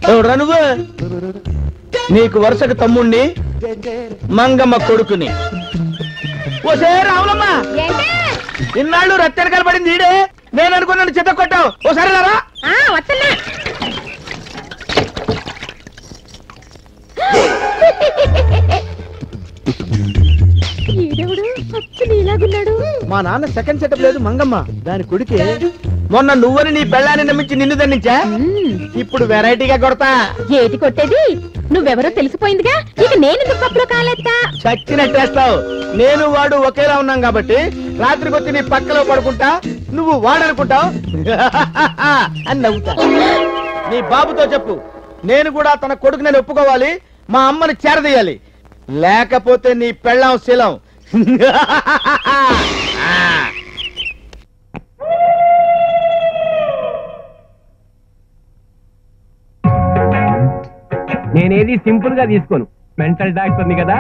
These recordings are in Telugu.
ఎవరా నువ్వు? నీకు వరుసకు తమ్ముణ్ణి, మంగమ్మ కొడుకుని. ఓసే రావులమ్మా, ఇన్నాళ్ళు రత్తెనకాల పడింది ఈడే. నేను అనుకున్నాను చెత్త కొట్టావు. ఓసారి రారా. మా నాన్న సెకండ్ సెటప్ లేదు మంగమ్మ, దాని కొడుకే. మొన్న నువ్వని నీ పెళ్ళాన్ని నమ్మించి నిన్ను దండించా, ఇప్పుడు వెరైటీగా కొడతా. ఏది కొట్టేది? నువ్వెవరో తెలిసిపోయిందిగా, ఇక నేను కప్పులో కాలేస్తా. చచ్చినట్టేస్తావు. నేను వాడు ఒకేలా ఉన్నాం కాబట్టి రాత్రికి వచ్చి నీ పక్కలో పడుకుంటా, నువ్వు వాడనుకుంటావు అని నవ్వుతా. నీ బాబుతో చెప్పు, నేను కూడా తన కొడుకు నేను ఒప్పుకోవాలి, మా అమ్మని చేరదీయాలి, లేకపోతే నీ పెళ్ళాం శీలం. నేనేది సింపుల్ గా తీసుకోను, మెంటల్ డాక్టర్ని కదా.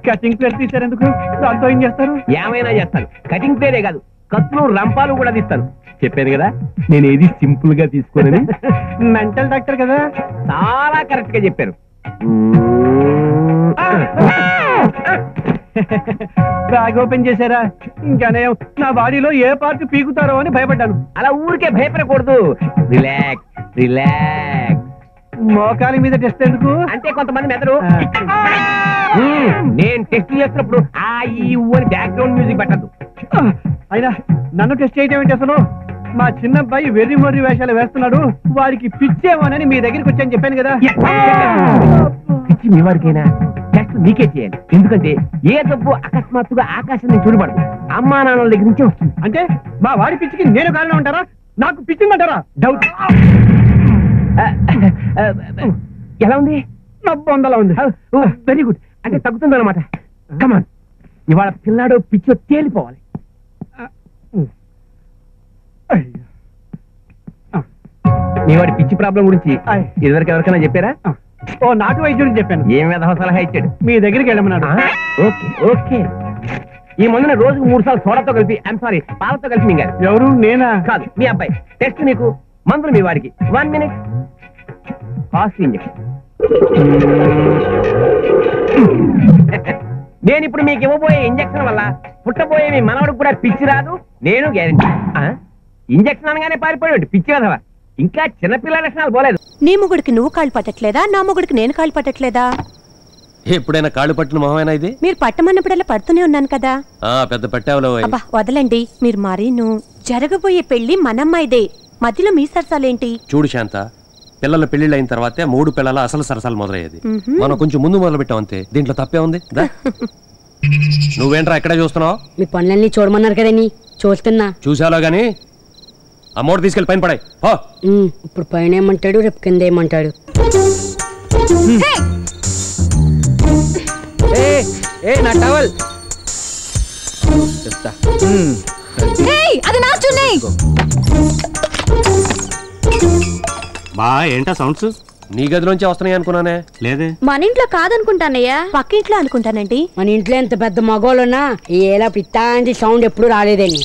కటింగ్ ప్లేట్ తీశారు ఎందుకు? దాంతో ఏం చేస్తారు? ఏమైనా చేస్తాను. కటింగ్ ప్లేటే కాదు, కత్తులు రంపాలు కూడా తీస్తాను. చెప్పాను కదా నేను ఏది సింపుల్ గా తీసుకోనని. మెంటల్ డాక్టర్ కదా, చాలా కరెక్ట్ గా చెప్పారు. బ్యాగ్ ఓపెన్ చేశారా? ఇంకానే నా బాడీలో ఏ పార్ట్ పీకుతారో అని భయపడ్డాను. అలా ఊరికే భయపడకూడదు, రిలాక్స్ రిలాక్స్. మోకాలి మీద టెస్ట్ ఎందుకు అంటే కొంతమంది మెదడు. నేను టెస్ట్ చేస్తున్నప్పుడు ఆ ఈ అని బ్యాక్గ్రౌండ్ మ్యూజిక్ పెట్టద్దు. అయినా నన్ను టెస్ట్ చేయటం ఏంటి అసలు? మా చిన్నబ్బాయి వెర్రి మొర్రి వేషాలు వేస్తున్నాడు, వారికి పిచ్చేమోనని మీ దగ్గరికి వచ్చాను చెప్పాను కదా. పిచ్చి మీ వారికైనా టెస్ట్ మీకే చేయాలి, ఎందుకంటే ఏ జబ్బు అకస్మాత్తుగా ఆకాశం నుంచి చూడబడదు, అమ్మా నాన్నల దగ్గర నుంచే వస్తుంది. అంటే మా వాడి పిచ్చికి నేను కారణం అంటారా? నాకు పిచ్చిందంటారా? డౌట్. ఎలా ఉంది? 90 ఉంది. వెరీ గుడ్, అంటే తగ్గుతుంది అనమాట. కమాన్, ఇవాళ పిల్లాడు పిచ్చో తేలిపోవాలి. మీ వాడి పిచ్చి ప్రాబ్లం గురించి ఇదివరకు ఎవరికైనా చెప్పారా? ఓ నాటు వైద్యుడికి చెప్పాను. ఏం విధవ సలహా ఇచ్చాడు? మీ దగ్గరికి వెళ్ళమన్నాడు. Okay okay. ఈ మందుని రోజుకు 3 సార్లు సోడాతో కలిపి, ఐమ్ సారీ పాలతో కలిపి మింగారు. ఎవరు? నేనా? కాదు, మీ అబ్బాయి. టెస్ట్ నీకు, మందులు మీ వాడికి. 1 మినిట్. Fast injection. నేను ఇప్పుడు మీకు ఇవ్వబోయే ఇంజక్షన్ వల్ల పుట్టబోయే మీ మనవడికి కూడా పిచ్చి రాదు, నేను గ్యారెంటీ. ఇంజక్షన్ అనగానే పారిపోయాడు పిచ్చి కదవా, ఇంకా చిన్నపిల్ల లక్షణాలు పోలేదు. నీ మొగుడికి నువ్వు కాళ్ళు పట్టట్లేదా, నా మొగుడికి నేను కాళ్ళు పట్టట్లేదా? ఎప్పుడైనా కాళ్ళు పట్టిన మొహమేనా ఇది? మీరు పట్టమన్నప్పుడల్లా పడుతూనే ఉన్నాను కదా. పెద్ద పట్టావులో. అబ్బా వదలండి, మీరు మరీను. జరగబోయే పెళ్లి మనమ్మాయిదే, మధ్యలో మీ సరసాలేంటి? చూడు శాంత, పిల్లల పెళ్లిళ్ళు అయిన తర్వాతే 3 పిల్లల అసలు సరసాలు మొదలయ్యేది. మనం కొంచెం ముందు మొదలు పెట్టాం అంతే, దీంట్లో తప్పే ఉంది. నువ్వేంట్రా ఎక్కడే చూస్తున్నావు? మీ పనులన్నీ చూడమన్నారు కదని చూస్తున్నా. చూసాలో గాని అమ్మోడు తీసుకెళ్ళి పైన పడాయి. ఇప్పుడు పైన ఏమంటాడు, రేపు కింద ఏమంటాడు? నా టవల్ బా ఏంటా సౌండ్స్? నీ గదిలోంచి వస్తున్నాయి అనుకున్నానే. లేదే, మన ఇంట్లో కాదనుకుంటానయ్యా, పక్క ఇంట్లో అనుకుంటానండి. మన ఇంట్లో ఎంత పెద్ద మగోళ్ళున్నా ఏలా పిత్తాంటి సౌండ్ ఎప్పుడు రాలేదండి.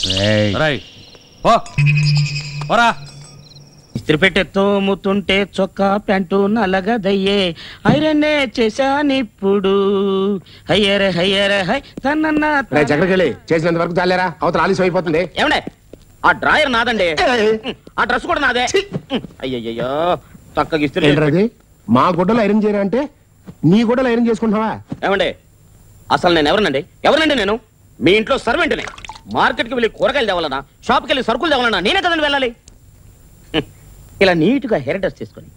ఇస్త్రీ పెట్టే తోముతుంటే చొక్కా ప్యాంటు నలగదయ్యే, ఐరన్నే చేశానిప్పుడు. హయ్యరే హయ్యరే హై తనన్నా జగడకెళ్ళి చేసినంత వరకు చాలేరా, అవతల ఆలస్యం అయిపోతుంది. ఏమండే, ఆ డ్రాయర్ నాదండి, ఆ డ్రెస్ కూడా నాదే. అయ్యయ్యో చక్కగా ఇస్త్రీ. మా గుడ్డలు ఐరన్ చేయరా అంటే నీ గుడ్డలు ఐరన్ చేసుకుంటావా? ఏమండే, అసలు నేను ఎవరినండి నేను? మీ ఇంట్లో సర్వెంట్ని. మార్కెట్కి వెళ్ళి కూరగాయలు తేవాలన్నా, షాప్కి వెళ్ళి సరుకులు తేవాలన్నా నేనే కదండి వెళ్ళాలి. ఇలా నీట్గా హెయిర్ డ్రెస్ చేసుకుని,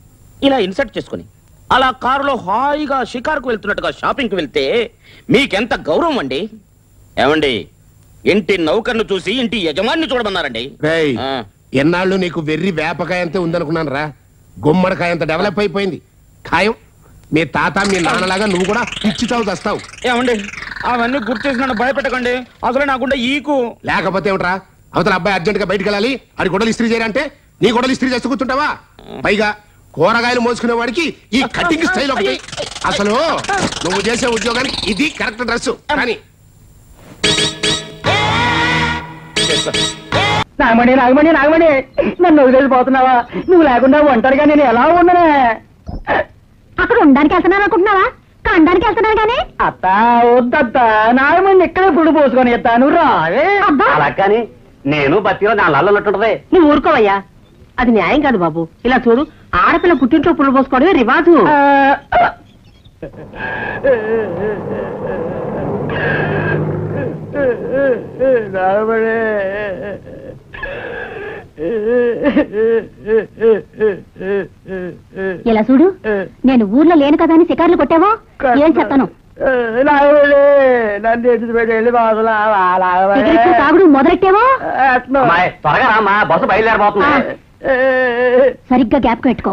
ఇలా ఇన్సర్ట్ చేసుకుని, అలా కారులో హాయిగా షికారుకు వెళ్తున్నట్టుగా షాపింగ్కి వెళ్తే మీకెంత గౌరవం అండి. ఏమండి, ఇంటి నౌకర్ను చూసి ఇంటి యజమాని చూడమన్నారండి. ఎన్నాళ్ళు నీకు వెర్రి వేపకాయ అంతే ఉందనుకున్నాను రా, గుమ్మడికాయ అంత డెవలప్ అయిపోయింది. ఖాయం మీ తాత మీ నాన్నలాగా నువ్వు కూడా పిచ్చి చావు తెస్తావు. ఏమండి, అవన్నీ గుర్తు చేసి నన్ను భయపెట్టకండి, అసలు నాకుంటే ఈకు. లేకపోతే ఏమిట్రా, అవతల అబ్బాయి అర్జెంట్ గా బయటకు వెళ్ళాలి, అది గొడవలు ఇస్త్రీ చేయాలంటే నీ గొడవలు ఇస్త్రీ చేస్తూ కూర్చుంటావా? పైగా కూరగాయలు మోసుకునే వాడికి ఈ కటింగ్ స్టైల్ ఒకటి. అసలు నువ్వు చేసే ఉద్యోగానికి ఇది కరెక్ట్ డ్రెస్. కానీ నాగమణి నాగమణి నాగమణి నన్ను వదిలేసిపోతున్నావా? నువ్వు లేకుండా ఒంటరిగా నేను ఎలా ఉండనే? అక్కడ ఉండడానికి వెళ్తున్నాను అనుకుంటున్నావా? కండానికి వెళ్తున్నాను కానీ అత్త వద్దత్త, నాగమణి ఇక్కడే పుడు పోసుకొని ఎత్తాను రావే. అలా కానీ నేను బతిలో నా లల్లన్నట్టుంటది. నువ్వు ఊరుకోవయ్యా, అది న్యాయం కాదు బాబు. ఇలా చూడు, ఆడపిల్ల పుట్టింట్లో పుల్ల పోసుకోవడమే రివాజు. ఇలా చూడు, నేను ఊర్లో లేను కదా అని శికార్లు కొట్టావో ఏం చెప్తాను. సిగరెట్లు తాగుడు మొదలెట్టావో త్వరగా రామ్మా, బస్సు బయలుదేరబోతున్నా. సరిగ్గా గ్యాప్ పెట్టుకో.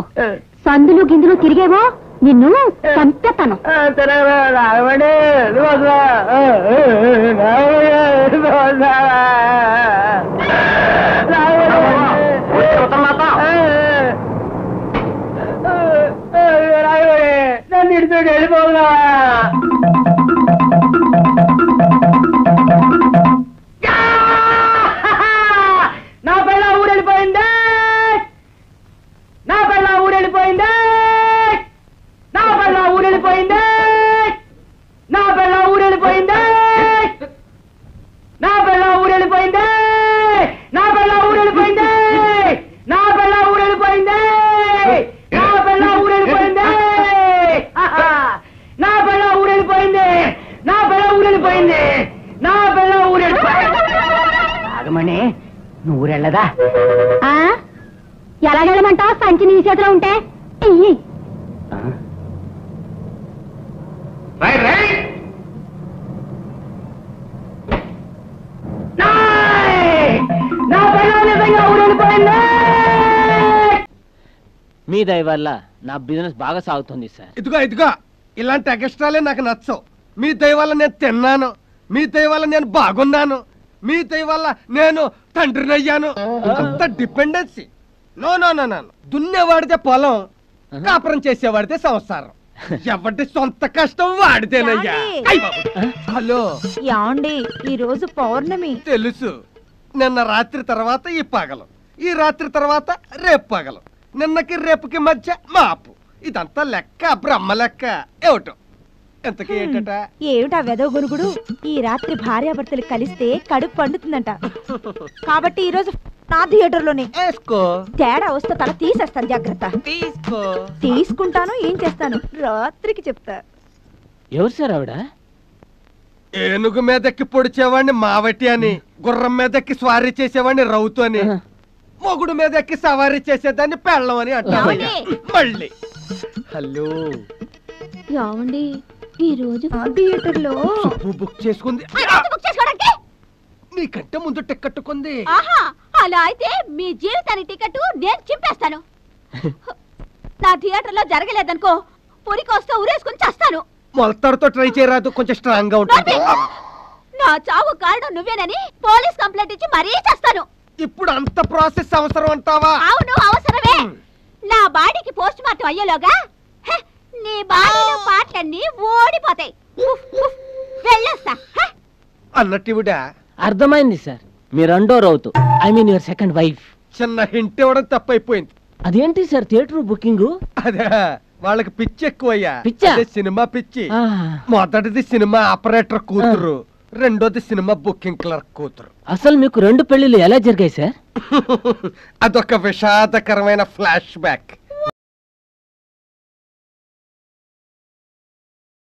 సందులు గిందులు తిరిగేవో నిన్ను చంపేస్తాను. నన్ను ఇడితో వెళ్ళిపోతున్నా. నా పిల్ల ఊరెళ్ళిపోయిందే, నా పిల్ల ఊరెళ్ళిపోయిందే, నా పిల్ల ఊరెళ్ళిపోయిందే, నా పిల్ల ఊరెళ్ళిపోయిందే, నా పిల్ల ఊరెళ్ళిపోయిందే, నా పిల్ల ఊరెళ్ళిపోయిందే, నా పిల్ల ఊరెళ్ళిపోయిందే, నా పిల్ల ఊరెళ్ళిపోయిందే, నా పిల్ల ఊరెళ్ళిపోయింది, నా పిల్ల ఊరెళ్ళిపోయింది, నా పిల్ల ఊరెళ్ళిపోయింది. ఆగమని నువ్వు ఊరెళ్ళదా? ఎలాగెళ్ళమంటావు? సంచి నీ చేతిలో ఉంటే ఇయ్యి. నా పిల్ల నిజంగా ఊరెళ్ళిపోయింది. మీ దయ వల్ల నా బిజినెస్ బాగా సాగుతుంది సార్. ఇదిగో ఇదిగో, ఇలాంటి ఎక్స్ట్రాలే నాకు నచ్చవు. మీ దయ వల్ల నేను తిన్నాను, మీ దయ వల్ల నేను బాగున్నాను, మీ దయ వల్ల నేను తండ్రిని అయ్యాను. అంత dependency. No no no no. దున్నేవాడితే పొలం, కాపురం చేసేవాడితే సంసారం. ఎవరి సొంత కష్టం వాడితేనయ్యా. హలో యాండి, ఈ రోజు పౌర్ణమి. తెలుసు. నిన్న రాత్రి తర్వాత ఈ పగలు, ఈ రాత్రి తర్వాత రేపు పగలు, నిన్నకి రేపుకి మధ్య మాపు. ఇదంతా లెక్క, బ్రహ్మ లెక్క. ఏమిటో ఎంతకీ ఏంటట? ఏమిటా వెదవ గురుగుడు? ఈ రాత్రి భార్యాభర్తలు కలిస్తే కడుపు పండుతుందంట. కాబట్టి ఈ రోజు నా థియేటర్ లోనే వేసుకో. తేడా వస్తే తల తీసేస్తాను, జాగ్రత్త. తీసుకో. తీసుకుంటాను, ఏం చేస్తాను రాత్రికి చెప్తా. ఎవరు సార్ ఆవిడ? ఏనుగు మీదెక్కి పొడిచేవాడిని మావటి అని, గుర్రం మీదెక్కి స్వారీ చేసేవాడిని రౌతు అని, మొగుడు మీదెక్కి సవారీ చేసేదాన్ని పెళ్ళం అని అంటారు. మళ్ళీ హలో యావండి, ఈ రోజు థియేటర్ లో బుక్ చేసుకుంది. నీకంటే ముందు టికెట్ కొంది. అలా అయితే మీ జీవితానికి టికెట్ నేను చింపేస్తాను. నా థియేటర్ లో జరగలేదనుకో, పురికొస్తే ఊరేసుకుని చేస్తాను. మొలతాడుతో ట్రై చేయరాదు, కొంచెం స్ట్రాంగ్ గా ఉంటుంది. నా చావు కారణం నువ్వేనని పోలీస్ కంప్లైంట్ ఇచ్చి మరీ చేస్తాను. ఇప్పుడు అంత ప్రాసెస్ అవసరం అంటావా? అవును, అవసరమే. నా బాడీకి పోస్ట్ మార్టం అయ్యేలోగా నీ బాడీలో పాటలన్నీ ఓడిపోతాయి. వెళ్ళొస్తా. అన్నట్టుడా? అర్థమైంది సార్, మీ రెండో రౌతు, I mean your second wife. చిన్న హింట్ ఇవ్వడం తప్పైపోయింది. అదేంటి సార్ థియేటర్ బుకింగ్? అదే వాళ్ళకి పిచ్చి ఎక్కువయ్యా. పిచ్చా? అదే సినిమా పిచ్చి. మొదటిది సినిమా ఆపరేటర్ కూతురు, రెండోది సినిమా బుకింగ్ క్లర్క్ కూతురు. అసలు మీకు రెండు పెళ్లిళ్ళు ఎలా జరిగాయి సార్? అదొక విషాదకరమైన ఫ్లాష్ బ్యాక్.